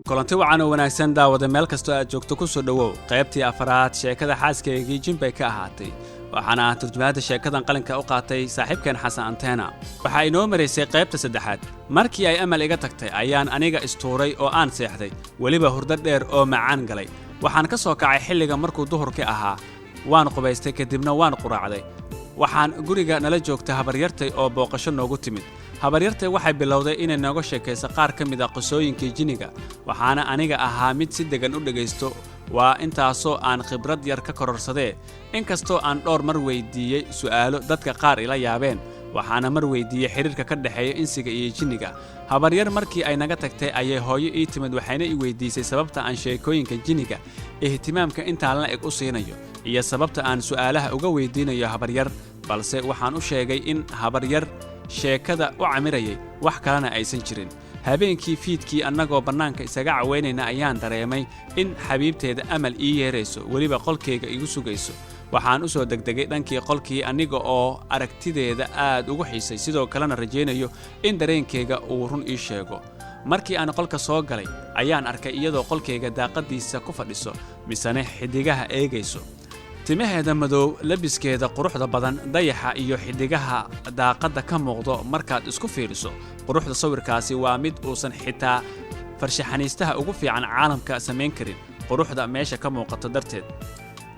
kulanti wacan oo wanaagsan daawada meel kasta aad joogto ku soo dhawow qaybtii afraad sheekada xaaskeyga Jinbay ka ahaatay waxaana turjumaada sheekadan qalinka u qaatay saaxiibkeen Xasan Anteena waxa inoo mareysay qaybta saddexaad markii ay amal iga tagtay ayaan aniga istuuray oo aan seexday waliba hurdo dheer oo macaan galay waxaan ka soo kacay xilliga markuu duhurkii ahaa waan qubaystay kadibna waan quraacday waxaan guriga nala joogtay habaryartay oo booqasho noogu timid habaryartay waxay bilowday inay nooga sheekayso qaar ka mid ah qisooyinkii jiniga waxaana aniga ahaa mid si degan u dhagaysto waa intaasoo aan khibrad yar ka kororsadee inkastoo aan dhowr mar weydiiyey su'aalo dadka qaar ila yaabeen waxaana mar weydiiyey xiriirka ka dhaxeeya insiga iyo jiniga habaryar markii ay naga tagtay ayay hooyo ii timid waxayna i weydiisay sababta aan sheekooyinka jiniga ihtimaamka intaan la eg u siinayo iyo sababta aan su'aalaha uga weydiinayo habaryar balse waxaan u sheegay in habaryar sheekada u camirayay wax kalena aysan jirin habeenkii fiidkii annagoo bannaanka isaga caweynayna ayaan dareemay in xabiibteeda amal ii yeerayso weliba qolkayga igu sugayso waxaan u soo degdegay dhankii qolkii aniga oo aragtideeda aad ugu xiisay sidoo kalena rajaynayo in dareenkayga uu run ii sheego markii aan qolka soo galay ayaan arkay iyadoo qolkayga daaqadiisa ku fadhiso misane xidigaha eegayso timaheeda madow labiskeeda quruxda badan dayaxa iyo xidigaha daaqada ka muuqdo markaad isku fiiriso quruxda sawirkaasi waa mid uusan xitaa farshaxaniistaha ugu fiican caalamka samayn karin quruxda meesha ka muuqato darteed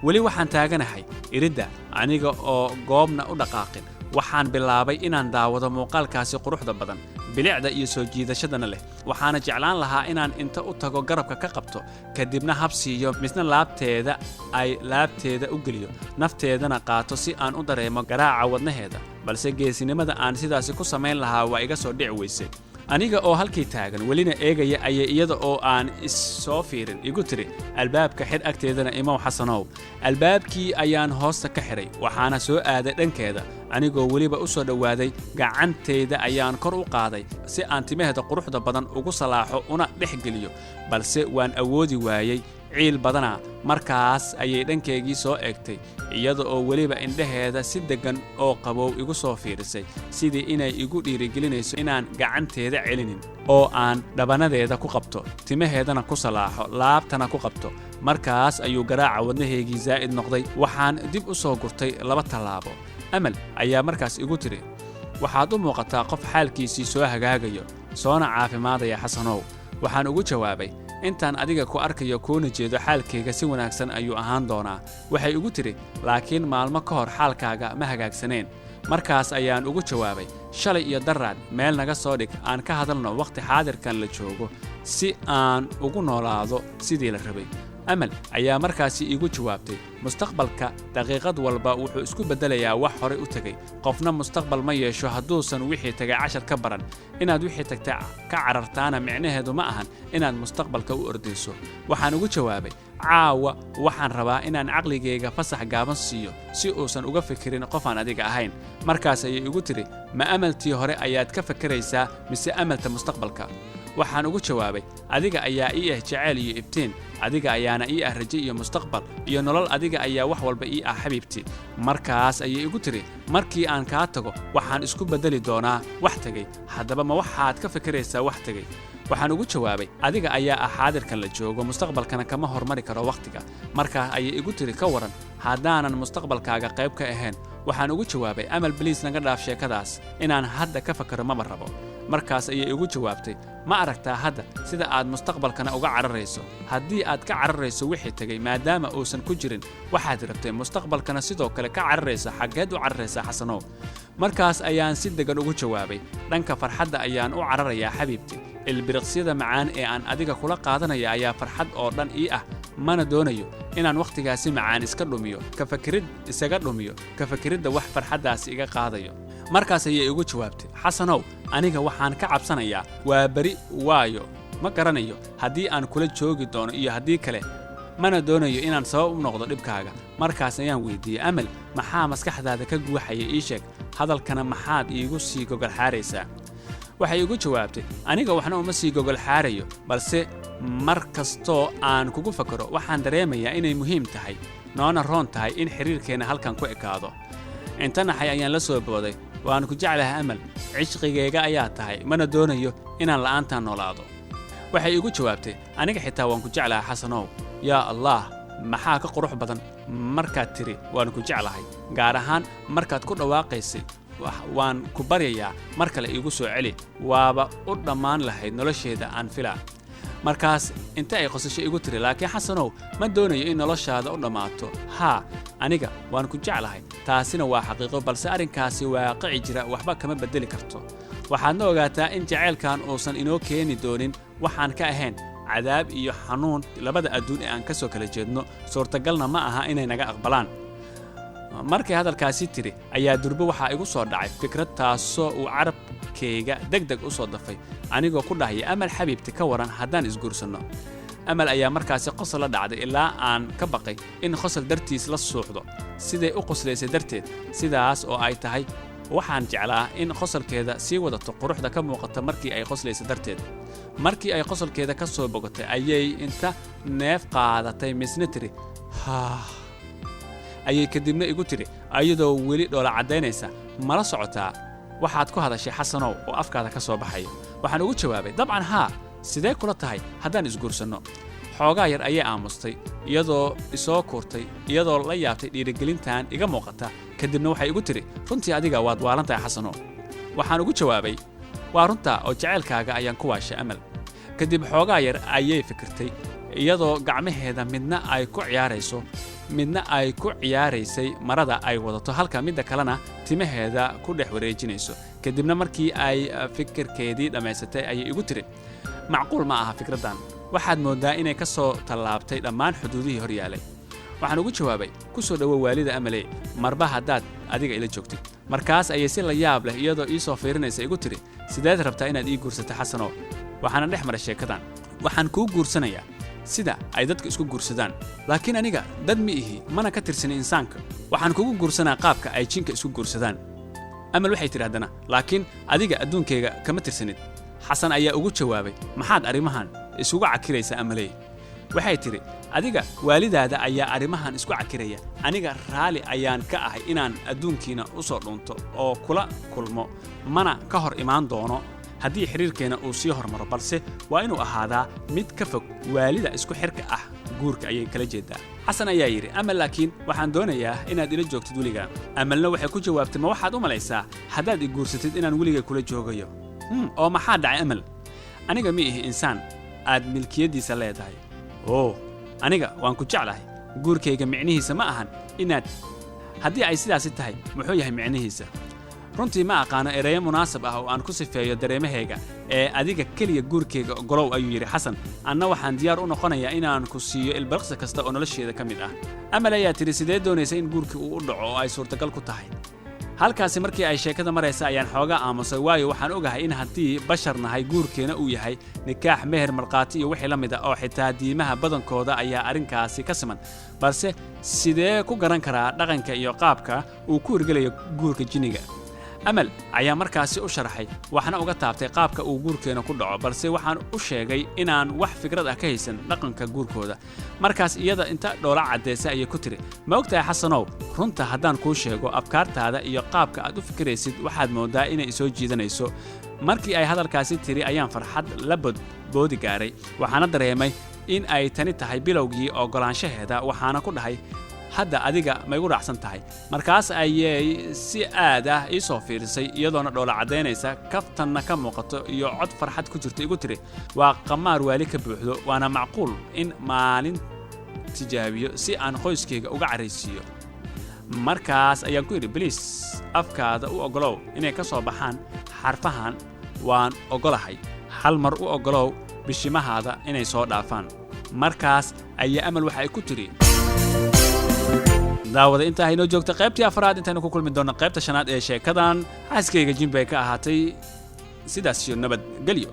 weli waxaan taaganahay iridda aniga oo goobna u dhaqaaqin waxaan bilaabay inaan daawado muuqaalkaasi quruxda badan bilicda iyo soo jiidashadana leh waxaana jeclaan lahaa inaan inta u tago garabka ka qabto kadibna habsiiyo misna laabteeda u geliyo nafteedana qaato si aan u dareemo garaaca wadnaheeda balse geesinimada aan sidaasi ku samayn lahaa waa iga soo dhici weysay aniga oo halkii taagan welina eegaya ayay iyada oo aan soo fiirin igu tiri albaabka xidh agteedana imow xasanow albaabkii ayaan hoosta ka xidhay waxaana soo aaday dhankeeda anigoo weliba u soo dhowaaday gacanteyda ayaan kor u qaaday si aan timaheeda quruxda badan ugu salaaxo una dhex geliyo balse waan awoodi waayey ciil badana markaas ayay dhankeygii soo eegtay iyada oo weliba indhaheeda si degan oo qabow igu soo fiirisay sidii inay igu dhiirigelinayso inaan gacanteeda celinin oo aan dhabanadeeda ku qabto timaheedana ku salaaxo laabtana ku qabto markaas ayuu garaaca wadnaheygii zaa'id noqday waxaan dib u soo gurtay 2 tallaabo amal ayaa markaas igu tiri waxaad u muuqataa qof xaalkiisii soo hagaagayo soona caafimaadaya xasanow waxaan ugu jawaabay intaan adiga ku arkayo kuuna jeedo xaalkayga si wanaagsan ayuu ahaan doonaa waxay ugu tiri laakiin maalmo ka hor xaalkaaga ma hagaagsaneen markaas ayaan ugu jawaabay shalay iyo daraad meel naga soo dhig aan ka hadalno waqti xaadirkan la joogo si aan ugu noolaado sidii la rabay amal ayaa markaasi iigu jawaabtay mustaqbalka daqiiqad walba wuxuu isku bedelayaa wax hore u tagay qofna mustaqbal ma yeesho hadduusan wixii tagay cashar ka baran inaad wixii tagtay ka carartaana micnaheedu ma ahan inaad mustaqbalka u ordayso waxaan ugu jawaabay caawa waxaan rabaa inaan caqligayga fasax gaaban siiyo si uusan uga fikirin qofaan adiga ahayn markaas ayay igu tiri ma amaltii hore ayaad ka fikiraysaa mise amalta mustaqbalka waxaan ugu jawaabay adiga ayaa ii ah jacayl iyo ibtiin adiga ayaana ii ah rajo iyo mustaqbal iyo nolol adiga ayaa wax walba ii ah xabiibti markaas ayay igu tiri markii aan kaa tago waxaan isku bedeli doonaa wax tagay haddaba ma waxaad ka fikiraysaa wax tagay waxaan ugu jawaabay adiga ayaa ah xaadirkan la joogo mustaqbalkana kama hormari karo waqtiga markaas ayay igu tiri ka waran haddaanan mustaqbalkaaga qayb ka ahayn waxaan ugu jawaabay amal bliis naga dhaaf sheekadaas inaan hadda ka fakaro maba rabo markaas ayay igu jawaabtay ma aragtaa hadda sida aad mustaqbalkana uga cararayso haddii aad ka cararayso wixii tagay maadaama uusan ku jirin waxaad rabtay mustaqbalkana sidoo kale ka cararaysa xaggeed u cararaysaa xasanow markaas ayaan si degan ugu jawaabay dhanka farxadda ayaan u cararayaa xabiibti ilbiriqsyada macaan ee aan adiga kula qaadanaya ayaa farxad oo dhan ii ah mana doonayo inaan wakhtigaasi macaan iska dhumiyo isaga dhumiyo ka fakiridda wax farxaddaasi iga qaadayo markaas ayay igu jawaabtay xasanow aniga waxaan ka cabsanayaa waa beri waayo ma garanayo haddii aan kula joogi doono iyo haddii kale mana doonayo inaan sabab u noqdo dhibkaaga markaas ayaan weydiiyey amal maxaa maskaxdaada ka guuxaya ii sheeg hadalkana maxaad iigu sii gogol xaaraysaa waxay igu jawaabtay aniga waxna uma sii gogol xaarayo balse mar kastoo aan kugu fakaro waxaan dareemayaa inay muhiim tahay noona roon tahay in xiriirkeena halkan ku ekaado inta naxay ayaan la soo booday waan ku jeclahay amal cishqigayga ayaa tahay mana doonayo inaan la'aantaan noolaado waxay igu jawaabtay aniga xitaa waan ku jeclahay xasanow yaa allah maxaa ka qurux badan markaad tiri waan ku jeclahay gaar ahaan markaad ku dhawaaqaysay waan ku baryayaa mar kale iigu soo celi waaba u dhammaan lahayd nolosheeda aan filaa markaas inta ay qosasho igu tiri laakiin xasanow ma doonayo in noloshaada u dhammaato haa aniga waan ku jeclahay taasina waa xaqiiqo balse arrinkaasi waaqici jira waxba kama beddeli karto waxaadna ogaataa in jacaylkan uusan inoo keeni doonin waxaan ka ahayn cadaab iyo xanuun labada adduun ee aan ka soo kala jeedno suurtagalna ma aha inay naga aqbalaan markay hadalkaasi tiri ayaa durbo waxaa igu soo dhacay fikrad taasoo uu carabkayga degdeg u soo dafay anigoo ku dhahaya amal xabiibti ka waran haddaan isguursanno amal ayaa markaasi qosol la dhacday ilaa aan ka baqay in qosol dartiis la suuxdo siday u qoslaysay darteed sidaas oo ay tahay waxaan jeclaa in qosolkeeda sii wadato quruxda ka muuqata markii ay qoslaysa darteed markii ay qosolkeeda ka soo bogatay ayay inta neef qaadatay misna tiri ayay kadibna igu tiri ayadoo weli dhoola caddaynaysa mala socotaa waxaad ku hadashay xasanow oo afkaada ka soo baxaya waxaan ugu jawaabay dabcan haa sidee kula tahay haddaan isguursanno xoogaa yar ayay aamustay iyadoo isoo kurtay iyadoo la yaabtay dhiirigelintan iga muuqata kadibna waxay igu tiri runtii adiga waad waalan tahay xasanow waxaan ugu jawaabay waa runtaa oo jacaylkaaga ayaan ku waashay amal kadib xoogaa yar ayay fikirtay iyadoo gacmaheeda midna ay ku ciyaaraysay marada ay wadato halka midda kalena timaheeda ku dhex wareejinayso kadibna markii ay fikirkeedii dhammaysatay ayay igu tiri macquul ma aha fikraddan waxaad mooddaa inay ka soo tallaabtay dhammaan xuduudihii hor yaalay waxaan ugu jawaabay ku soo dhowow waalida amalee marba haddaad adiga ila joogtid markaas ayay si la yaab leh iyadoo ii soo fiirinaysa igu tiri sideed rabtaa inaad ii guursato xasanow waxaana dhex maray sheekadan waxaan kuu guursanayaa sida ay dadka isku guursadaan laakiin aniga dad ma ihi mana ka tirsan insaanka waxaan kugu guursanaa qaabka ay jinka isku guursadaan amal waxay tiri haddana laakiin adiga adduunkayga kama tirsanid xasan ayaa ugu jawaabay maxaad arrimahan isugu cakiraysa amaley waxay tiri adiga waalidaada ayaa arrimahan isku cakiraya aniga raali ayaan ka ahay inaan adduunkiina u soo dhunto oo kula kulmo mana ka hor imaan doono haddii xiriirkeena uu sii hormaro balse waa inuu ahaadaa mid ka fog waalida isku xirka ah guurka ayay kala jeedaa xasan ayaa yidhi amal laakiin waxaan doonayaa inaad ila joogtid weligaa amalna waxay ku jawaabtay ma waxaad u malaysaa haddaad i guursatid inaan weligay kula joogayo oo maxaa dhacay amal aniga ma ihi insaan aad milkiyaddiisa leedahay aniga waan ku jeclahay guurkayga micnihiisa ma ahan inaad haddii ay sidaasi tahay muxuu yahay micnihiisa runtii ma aqaano ereyo munaasab ah oo aan ku sifeeyo dareemahayga ee adiga keliya guurkayga ogolow ayuu yidhi xasan anna waxaan diyaar u noqonayaa inaan ku siiyo ilbaqsi kasta oo nolosheeda ka mid ah amal ayaa tidhi sidee doonaysa in guurkii uu u dhaco oo ay suurtagal ku tahay halkaasi markii ay sheekada maraysa ayaan xoogaa aamusay waayo waxaan ogahay in haddii bashar nahay guurkeena uu yahay nikaax meher markhaati iyo wixii la mid ah oo xitaa diimaha badankooda ayaa arrinkaasi ka siman balse sidee ku garan karaa dhaqanka iyo qaabka uu ku hirgelayo guurka jinniga amal ayaa markaasi u sharaxay waxna uga taabtay qaabka uu guurkeena ku dhaco balse waxaan u sheegay inaan wax fikrad ah ka haysan dhaqanka guurkooda markaas iyada inta dhoola cadaysa ayay ku tiri ma ogtahay xasanow runta haddaan kuu sheego afkaartaada iyo qaabka aad u fikiraysid waxaad mooddaa inay soo jiidanayso markii ay hadalkaasi tiri ayaan farxad la boodi gaaray waxaana dareemay in ay tani tahay bilowgii ogolaanshaheeda waxaana ku dhahay hadda adiga ma igu raacsan tahay markaas ayay si aad ah ii soo fiirisay iyadoona dhoola caddaynaysa kaftanna ka muuqato iyo cod farxad ku jirta igu tiri waa qamaar waali ka buuxdo waana macquul in maalin tijaabiyo si aan qoyskayga uga caraysiiyo markaas ayaan ku yidhi biliis afkaada u ogolow inay ka soo baxaan xarfahan waan ogolahay hal mar u ogolow bishimahaada inay soo dhaafaan markaas ayaa amal waxa ay ku tiri daawada inta ay noo joogto qaybtii afraad intaanu ku kulmi doonno qaybta shanaad ee sheekadan xaaskayga jin bay ka ahaatay sidaas iyo nabadgelyo